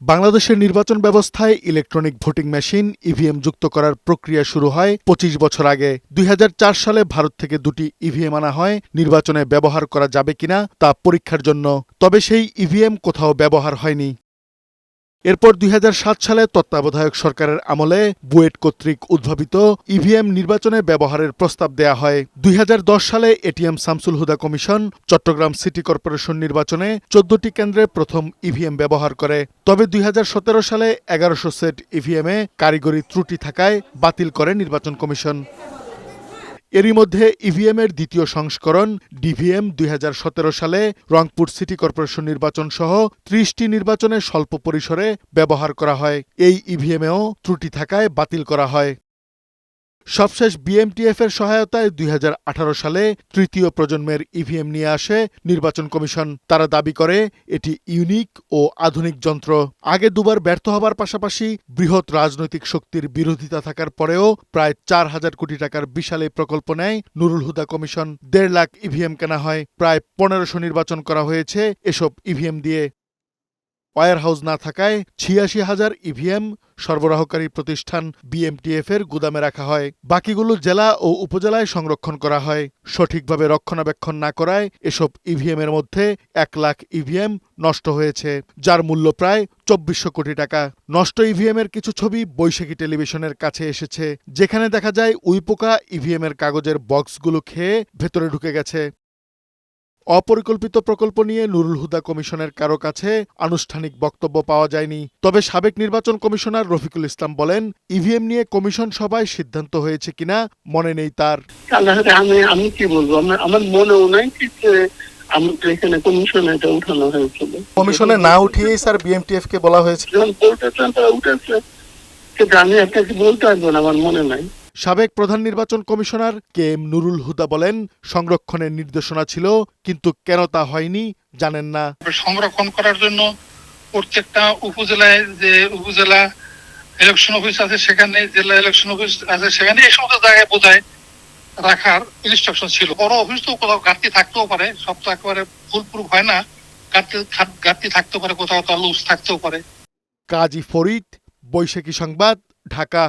বাংলাদেশের নির্বাচন ব্যবস্থায় ইলেকট্রনিক ভোটিং মেশিন ইভিএম যুক্ত করার প্রক্রিয়া শুরু হয় ২৫ বছর আগে। ২০০৪ সালে ভারত থেকে দুটি ইভিএম আনা হয় নির্বাচনে ব্যবহার করা যাবে কিনা তা পরীক্ষার জন্য। তবে সেই ইভিএম কোথাও ব্যবহার হয়নি। এরপর ২০০৭ সালে তত্ত্বাবধায়ক সরকারের আমলে বুয়েট কর্তৃক উদ্ভাবিত ইভিএম নির্বাচনে ব্যবহারের প্রস্তাব দেয়া হয়। ২০১০ সালে এটিএম শামসুল হুদা কমিশন চট্টগ্রাম সিটি কর্পোরেশন নির্বাচনে ১৪টি কেন্দ্রে প্রথম ইভিএম ব্যবহার করে। তবে ২০১৭ সালে ১১০০ সেট ইভিএমে কারিগরি ত্রুটি থাকায় বাতিল করে নির্বাচন কমিশন। এরই মধ্যে ইভিএমের দ্বিতীয় সংস্করণ ডিভিএম ২০১৭ সালে রংপুর সিটি কর্পোরেশন নির্বাচন সহ ৩০টি নির্বাচনে স্বল্প পরিসরে ব্যবহার করা হয়। এই ইভিএমেও ত্রুটি থাকায় বাতিল করা হয়। সবশেষ বিএমটিএফ এর সহায়তায় ২০১৮ সালে তৃতীয় প্রজন্মের ইভিএম নিয়ে আসে নির্বাচন কমিশন। তারা দাবি করে এটি ইউনিক ও আধুনিক যন্ত্র। আগে দুবার ব্যর্থ হবার পাশাপাশি বৃহৎ রাজনৈতিক শক্তির বিরোধিতা থাকার পরেও প্রায় ৪,০০০ কোটি টাকার বিশাল এই প্রকল্প নেয় নুরুল হুদা কমিশন। ১.৫ লাখ ইভিএম কেনা হয়। প্রায় ১৫০০ নির্বাচন করা হয়েছে এসব ইভিএম দিয়ে। ওয়্যার হাউস না থাকায় ৮৬,০০০ ইভিএম সরবরাহকারী প্রতিষ্ঠান বিএমটিএফ এর গুদামে রাখা হয়। বাকিগুলো জেলা ও উপজেলায় সংরক্ষণ করা হয়। সঠিকভাবে রক্ষণাবেক্ষণ না করায় এসব ইভিএম এর মধ্যে ১ লাখ ইভিএম নষ্ট হয়েছে, যার মূল্য প্রায় ২৪০০ কোটি টাকা। নষ্ট ইভিএম এর কিছু ছবি বৈশাখী টেলিভিশনের কাছে এসেছে, যেখানে দেখা যায় উইপোকা ইভিএম এর কাগজের বক্সগুলো খেয়ে ভেতরে ঢুকে গেছে। অপরিকল্পিত প্রকল্প নিয়ে নুরুল হুদা কমিশনের কারো কাছে আনুষ্ঠানিক বক্তব্য পাওয়া যায়নি। তবে সাবেক নির্বাচন কমিশনার রফিকুল ইসলাম বলেন, ইভিএম নিয়ে কমিশন সভায় সিদ্ধান্ত হয়েছে কিনা মনে নেই তার। আমি কি বলবো, আমার মনেও নাই যে এখানে কমিশনে এটা উঠানো হয়েছিল। কমিশনে না উঠিয়েই স্যার বিএমটিএফ কে বলা হয়েছে। যখন বলতেছেন তারা উঠেছে, কিন্তু আমি আপনাকে বলতে পারবো না, আমার মনে নাই। সাবেক প্রধান নির্বাচন commissioner K M Nurul Huda বলেন, সংরক্ষণের নির্দেশনা ছিল, কিন্তু কেন তা হয়নি জানেন না। সংরক্ষণ করার জন্য প্রত্যেকটা উপজেলায় যে উপজেলা ইলেকশন অফিস আছে, সেখানে জেলা ইলেকশন অফিস আছে, সেখানে এই সমস্ত জায়গায় বোধহয় রাখার ইনস্ট্রাকশন ছিল। বড় অফিস তো কোথাও ঘাটতি থাকতেও পারে, সব তো একেবারে ফুলপ্রুফ হয় না, ঘাটতি থাকতেও পারে, কোথাও লুজ থাকতেও পারে। কাজী ফরিদ, বৈশাখী সংবাদ, ঢাকা।